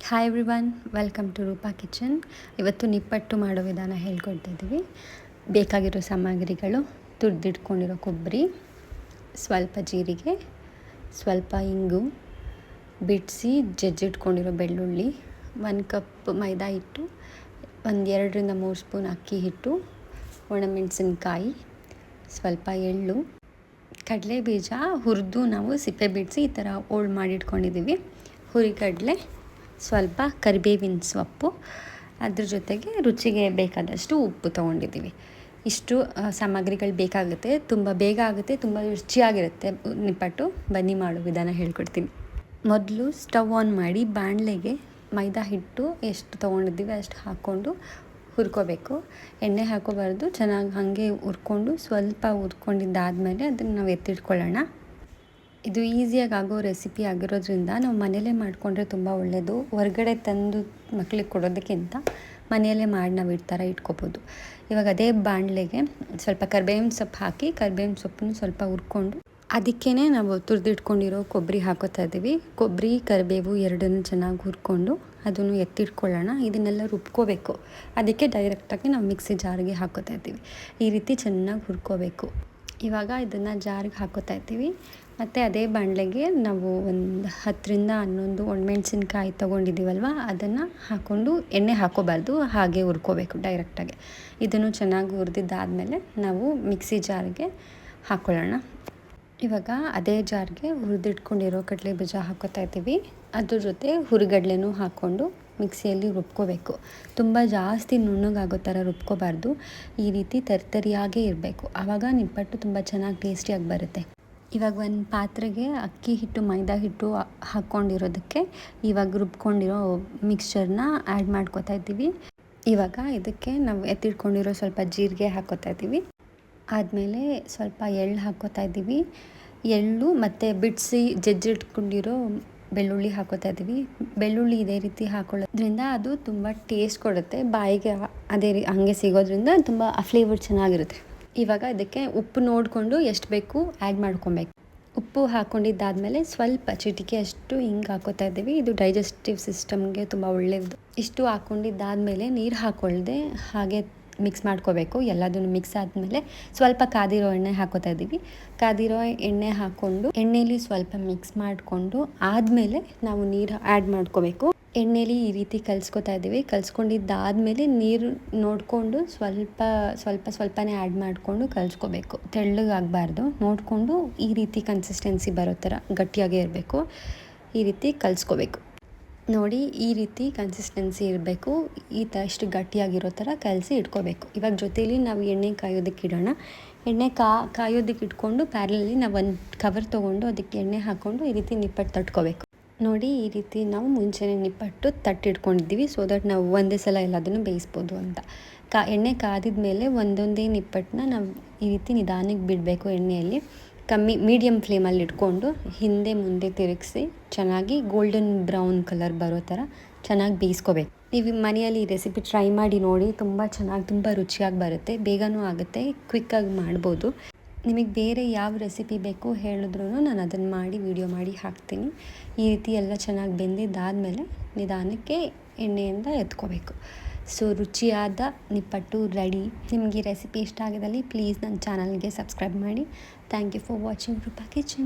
Hi everyone, welcome to Roopa kitchen. ಇವತ್ತು ನಿಪ್ಪಟ್ಟು ಮಾಡೋ ವಿಧಾನ ಹೇಳ್ಕೊಡ್ತಿದ್ದೀವಿ. ಬೇಕಾಗಿರೋ ಸಾಮಗ್ರಿಗಳು: ತುರಿದಿಟ್ಕೊಂಡಿರೋ ಕೊಬ್ಬರಿ, ಸ್ವಲ್ಪ ಜೀರಿಗೆ, ಸ್ವಲ್ಪ ಇಂಗು, ಬಿಡಿಸಿ ಜಜ್ಜಿಟ್ಕೊಂಡಿರೋ ಬೆಳ್ಳುಳ್ಳಿ, 1 ಕಪ್ ಮೈದಾ ಹಿಟ್ಟು, 2-3 ಸ್ಪೂನ್ ಅಕ್ಕಿ ಹಿಟ್ಟು, ಒಣಮೆಣಸಿನ್ಕಾಯಿ, ಸ್ವಲ್ಪ ಎಳ್ಳು, ಕಡಲೆ ಬೀಜ ಹುರಿದು ನಾವು ಸಿಪ್ಪೆ ಬಿಡಿಸಿ ಈ ಥರ ಓಲ್ಡ್ ಮಾಡಿಟ್ಕೊಂಡಿದ್ದೀವಿ, ಹುರಿಗಡಲೆ, ಸ್ವಲ್ಪ ಕರಿಬೇವಿನ ಸೊಪ್ಪು, ಅದ್ರ ಜೊತೆಗೆ ರುಚಿಗೆ ಬೇಕಾದಷ್ಟು ಉಪ್ಪು ತೊಗೊಂಡಿದ್ದೀವಿ. ಇಷ್ಟು ಸಾಮಗ್ರಿಗಳು ಬೇಕಾಗುತ್ತೆ. ತುಂಬ ಬೇಗ ಆಗುತ್ತೆ, ತುಂಬ ರುಚಿಯಾಗಿರುತ್ತೆ ನಿಪ್ಪಟ್ಟು. ಬನ್ನಿ ಮಾಡೋ ವಿಧಾನ ಹೇಳ್ಕೊಡ್ತೀನಿ. ಮೊದಲು ಸ್ಟವ್ ಆನ್ ಮಾಡಿ ಬಾಣಲೆಗೆ ಮೈದಾ ಹಿಟ್ಟು ಎಷ್ಟು ತೊಗೊಂಡಿದ್ದೀವಿ ಅಷ್ಟು ಹಾಕ್ಕೊಂಡು ಹುರ್ಕೋಬೇಕು. ಎಣ್ಣೆ ಹಾಕೋಬಾರ್ದು, ಚೆನ್ನಾಗಿ ಹಾಗೆ ಹುರ್ಕೊಂಡು ಸ್ವಲ್ಪ ಹುರ್ಕೊಂಡಿದ್ದಾದಮೇಲೆ ಅದನ್ನು ನಾವು ಎತ್ತಿಟ್ಕೊಳ್ಳೋಣ. ಇದು ಈಸಿಯಾಗಿ ಆಗೋ ರೆಸಿಪಿ ಆಗಿರೋದ್ರಿಂದ ನಾವು ಮನೆಯಲ್ಲೇ ಮಾಡಿಕೊಂಡ್ರೆ ತುಂಬ ಒಳ್ಳೆಯದು. ಹೊರಗಡೆ ತಂದು ಮಕ್ಕಳಿಗೆ ಕೊಡೋದಕ್ಕಿಂತ ಮನೆಯಲ್ಲೇ ಮಾಡಿ ನಾವು ಈ ಥರ ಇಟ್ಕೋಬೋದು. ಇವಾಗ ಅದೇ ಬಾಣಲೆಗೆ ಸ್ವಲ್ಪ ಕರಿಬೇವಿನ ಸೊಪ್ಪು ಹಾಕಿ, ಕರಿಬೇವಿನ ಸೊಪ್ಪನ್ನು ಸ್ವಲ್ಪ ಹುರ್ಕೊಂಡು ಅದಕ್ಕೇ ನಾವು ತುರಿದಿಟ್ಕೊಂಡಿರೋ ಕೊಬ್ಬರಿ ಹಾಕೋತಾ ಇದ್ದೀವಿ. ಕೊಬ್ಬರಿ ಕರಿಬೇವು ಎರಡನ್ನೂ ಚೆನ್ನಾಗಿ ಹುರ್ಕೊಂಡು ಅದನ್ನು ಎತ್ತಿಟ್ಕೊಳ್ಳೋಣ. ಇದನ್ನೆಲ್ಲ ರುಬ್ಕೋಬೇಕು. ಅದಕ್ಕೆ ಡೈರೆಕ್ಟಾಗಿ ನಾವು ಮಿಕ್ಸಿ ಜಾರಿಗೆ ಹಾಕೋತಾ ಇದ್ದೀವಿ. ಈ ರೀತಿ ಚೆನ್ನಾಗಿ ಹುರ್ಕೋಬೇಕು. ಇವಾಗ ಇದನ್ನು ಜಾರಿಗೆ ಹಾಕೋತಾ ಇದ್ದೀವಿ. ಮತ್ತು ಅದೇ ಬಾಣಲೆಗೆ ನಾವು 10-11 ಒಣಮೆಣಸಿನ್ಕಾಯಿ ತೊಗೊಂಡಿದ್ದೀವಲ್ವ, ಅದನ್ನು ಹಾಕ್ಕೊಂಡು ಎಣ್ಣೆ ಹಾಕೋಬಾರ್ದು, ಹಾಗೆ ಹುರ್ಕೋಬೇಕು ಡೈರೆಕ್ಟಾಗಿ. ಇದನ್ನು ಚೆನ್ನಾಗಿ ಹುರಿದಿದ್ದಾದಮೇಲೆ ನಾವು ಮಿಕ್ಸಿ ಜಾರಿಗೆ ಹಾಕ್ಕೊಳ್ಳೋಣ. ಇವಾಗ ಅದೇ ಜಾರ್ಗೆ ಹುರಿದಿಟ್ಕೊಂಡಿರೋ ಕಡಲೆ ಬೀಜ ಹಾಕೋತಾ ಇದ್ದೀವಿ. ಅದ್ರ ಜೊತೆ ಹುರಿಗಡಲೆನೂ ಹಾಕ್ಕೊಂಡು ಮಿಕ್ಸಿಯಲ್ಲಿ ರುಬ್ಕೋಬೇಕು. ತುಂಬ ಜಾಸ್ತಿ ನುಣ್ಣಗಾಗೋ ಥರ ರುಬ್ಕೋಬಾರ್ದು. ಈ ರೀತಿ ತರಿಯಾಗೇ ಇರಬೇಕು. ಆವಾಗ ನಿಪ್ಪಟ್ಟು ತುಂಬ ಚೆನ್ನಾಗಿ ಟೇಸ್ಟಿಯಾಗಿ ಬರುತ್ತೆ. ಇವಾಗ ಒಂದು ಪಾತ್ರೆಗೆ ಅಕ್ಕಿ ಹಿಟ್ಟು, ಮೈದಾ ಹಿಟ್ಟು ಹಾಕ್ಕೊಂಡಿರೋದಕ್ಕೆ ಇವಾಗ ರುಬ್ಕೊಂಡಿರೋ ಮಿಕ್ಸ್ಚರ್ನ ಆ್ಯಡ್ ಮಾಡ್ಕೋತಾ ಇದ್ದೀವಿ. ಇವಾಗ ಇದಕ್ಕೆ ನಾವು ಎತ್ತಿಟ್ಕೊಂಡಿರೋ ಸ್ವಲ್ಪ ಜೀರಿಗೆ ಹಾಕ್ಕೋತಾ ಇದ್ದೀವಿ. ಆದಮೇಲೆ ಸ್ವಲ್ಪ ಎಳ್ಳು ಹಾಕ್ಕೋತಾ ಇದ್ದೀವಿ. ಎಳ್ಳು ಮತ್ತು ಬಿಡಿಸಿ ಜಜ್ಜಿಟ್ಕೊಂಡಿರೋ ಬೆಳ್ಳುಳ್ಳಿ ಹಾಕ್ಕೋತಾ ಇದ್ದೀವಿ. ಬೆಳ್ಳುಳ್ಳಿ ಇದೇ ರೀತಿ ಹಾಕೊಳ್ಳೋದ್ರಿಂದ ಅದು ತುಂಬ ಟೇಸ್ಟ್ ಕೊಡುತ್ತೆ. ಬಾಯಿಗೆ ಅದೇ ಹಂಗೆ ಸಿಗೋದ್ರಿಂದ ತುಂಬ ಫ್ಲೇವರ್ ಚೆನ್ನಾಗಿರುತ್ತೆ. ಇವಾಗ ಇದಕ್ಕೆ ಉಪ್ಪು ನೋಡಿಕೊಂಡು ಎಷ್ಟು ಬೇಕು ಆ್ಯಡ್ ಮಾಡ್ಕೊಬೇಕು. ಉಪ್ಪು ಹಾಕ್ಕೊಂಡಿದ್ದಾದಮೇಲೆ ಸ್ವಲ್ಪ ಚಿಟಿಕೆ ಅಷ್ಟು ಹಿಂಗೆ ಹಾಕೋತಾ ಇದ್ದೀವಿ. ಇದು ಡೈಜೆಸ್ಟಿವ್ ಸಿಸ್ಟಮ್ಗೆ ತುಂಬ ಒಳ್ಳೆಯದು. ಇಷ್ಟು ಹಾಕ್ಕೊಂಡಿದ್ದಾದಮೇಲೆ ನೀರು ಹಾಕ್ಕೊಳ್ದೆ ಹಾಗೆ ಮಿಕ್ಸ್ ಮಾಡ್ಕೋಬೇಕು. ಎಲ್ಲದನ್ನು ಮಿಕ್ಸ್ ಆದಮೇಲೆ ಸ್ವಲ್ಪ ಕಾದಿರೋ ಎಣ್ಣೆ ಹಾಕೋತಾ ಇದ್ದೀವಿ. ಕಾದಿರೋ ಎಣ್ಣೆ ಹಾಕ್ಕೊಂಡು ಎಣ್ಣೆಲಿ ಸ್ವಲ್ಪ ಮಿಕ್ಸ್ ಮಾಡಿಕೊಂಡು ಆದಮೇಲೆ ನಾವು ನೀರು ಆ್ಯಡ್ ಮಾಡ್ಕೋಬೇಕು. ಎಣ್ಣೆಲಿ ಈ ರೀತಿ ಕಲಿಸ್ಕೊತಾ ಇದ್ದೀವಿ. ಕಲಿಸ್ಕೊಂಡಿದ್ದಾದಮೇಲೆ ನೀರು ನೋಡಿಕೊಂಡು ಸ್ವಲ್ಪನೇ ಆ್ಯಡ್ ಮಾಡಿಕೊಂಡು ಕಲಿಸ್ಕೋಬೇಕು. ತೆಳ್ಳಗಾಗಬಾರ್ದು. ನೋಡಿಕೊಂಡು ಈ ರೀತಿ ಕನ್ಸಿಸ್ಟೆನ್ಸಿ ಬರೋ ಥರ ಗಟ್ಟಿಯಾಗೇ ಇರಬೇಕು. ಈ ರೀತಿ ಕಲಿಸ್ಕೋಬೇಕು. ನೋಡಿ, ಈ ರೀತಿ ಕನ್ಸಿಸ್ಟೆನ್ಸಿ ಇರಬೇಕು. ಇಷ್ಟು ಗಟ್ಟಿಯಾಗಿರೋ ಥರ ಕಲಸಿ ಇಟ್ಕೋಬೇಕು. ಇವಾಗ ಜೊತೆಯಲ್ಲಿ ನಾವು ಎಣ್ಣೆ ಕಾಯೋದಕ್ಕೆ ಇಡೋಣ. ಎಣ್ಣೆ ಕಾಯೋದಕ್ಕೆ ಇಟ್ಕೊಂಡು ಪ್ಯಾರಲಲ್ಲಿ ನಾವು ಒಂದು ಕವರ್ ತೊಗೊಂಡು ಅದಕ್ಕೆ ಎಣ್ಣೆ ಹಾಕ್ಕೊಂಡು ಈ ರೀತಿ ನಿಪ್ಪಟ್ಟು ತಟ್ಕೋಬೇಕು. ನೋಡಿ, ಈ ರೀತಿ ನಾವು ಮುಂಚೆನೇ ನಿಪ್ಪಟ್ಟು ತಟ್ಟಿಟ್ಕೊಂಡಿದ್ದೀವಿ. ಸೊ ದಟ್ ನಾವು ಒಂದೇ ಸಲ ಎಲ್ಲದನ್ನು ಬೇಯಿಸ್ಬೋದು ಅಂತ. ಎಣ್ಣೆ ಕಾದಿದ ಮೇಲೆ ಒಂದೊಂದೇ ನಿಪ್ಪಟ್ಟನ್ನ ನಾವು ಈ ರೀತಿ ನಿಧಾನಕ್ಕೆ ಬಿಡಬೇಕು. ಎಣ್ಣೆಯಲ್ಲಿ ಮೀಡಿಯಮ್ ಫ್ಲೇಮಲ್ಲಿ ಇಟ್ಕೊಂಡು ಹಿಂದೆ ಮುಂದೆ ತಿರುಗಿಸಿ ಚೆನ್ನಾಗಿ ಗೋಲ್ಡನ್ ಬ್ರೌನ್ ಕಲರ್ ಬರೋ ಥರ ಚೆನ್ನಾಗಿ ಬೇಯಿಸ್ಕೋಬೇಕು. ನೀವು ಮನೆಯಲ್ಲಿ ಈ ರೆಸಿಪಿ ಟ್ರೈ ಮಾಡಿ ನೋಡಿ. ತುಂಬ ರುಚಿಯಾಗಿ ಬರುತ್ತೆ. ಬೇಗನೂ ಆಗುತ್ತೆ, ಕ್ವಿಕ್ಕಾಗಿ ಮಾಡ್ಬೋದು. ನಿಮಗೆ ಬೇರೆ ಯಾವ ರೆಸಿಪಿ ಬೇಕು ಹೇಳಿದ್ರೂ ನಾನು ಅದನ್ನು ಮಾಡಿ ವಿಡಿಯೋ ಮಾಡಿ ಹಾಕ್ತೀನಿ. ಈ ರೀತಿ ಎಲ್ಲ ಚೆನ್ನಾಗಿ ಬೆಂದಿದ್ದಾದಮೇಲೆ ನಿಧಾನಕ್ಕೆ ಎಣ್ಣೆಯಿಂದ ಎತ್ಕೋಬೇಕು. ಸೊ ರುಚಿಯಾದ ನಿಪ್ಪಟ್ಟು ರೆಡಿ. ನಿಮಗೆ ಈ ರೆಸಿಪಿ ಇಷ್ಟ ಆಗಿದ್ದಲ್ಲಿ ಪ್ಲೀಸ್ ನನ್ನ ಚಾನಲ್ಗೆ ಸಬ್ಸ್ಕ್ರೈಬ್ ಮಾಡಿ. Thank you for watching Roopa kitchen.